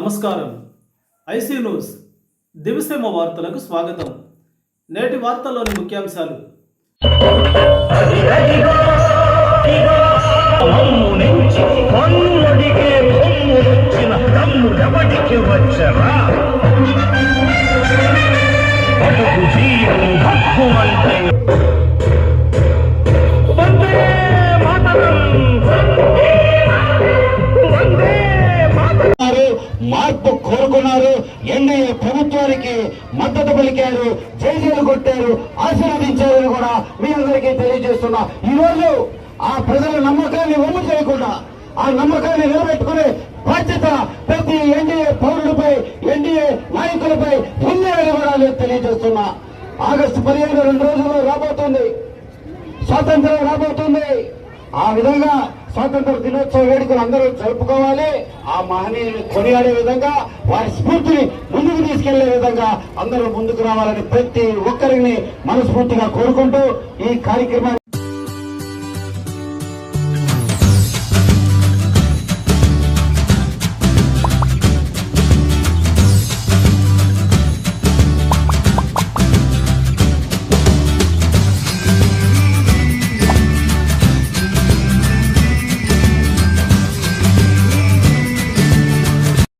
నమస్కారం. IC news దివిసేమ వార్తలకు స్వాగతం. నేటి వార్తల్లోని ముఖ్యాంశాలు. మార్పు కోరుకున్నారు. ఎన్డీఏ ప్రభుత్వానికి మద్దతు పలికారు, జైలు కొట్టారు, ఆశీర్వదించారని కూడా మీ అందరికీ తెలియజేస్తున్నా. ఈ రోజు ఆ ప్రజల నమ్మకాన్ని వమ్ము చేయకుండా ఆ నమ్మకాన్ని నిలబెట్టుకునే బాధ్యత ప్రతి ఎన్డీఏ పౌరులపై, ఎన్డీఏ నాయకులపై ఉందని కూడా నేను తెలియజేస్తున్నా. ఆగస్టు 15 2 రోజుల్లో రాబోతుంది, స్వాతంత్రం రాబోతుంది. ఆ విధంగా స్వాతంత్ర దినోత్సవ వేడుకలు అందరూ జరుపుకోవాలి. ఆ మహనీయుని కొనియాడే విధంగా, వారి స్ఫూర్తిని ముందుకు తీసుకెళ్లే విధంగా అందరూ ముందుకు రావాలని ప్రతి ఒక్కరిని మనస్ఫూర్తిగా కోరుకుంటూ ఈ కార్యక్రమాన్ని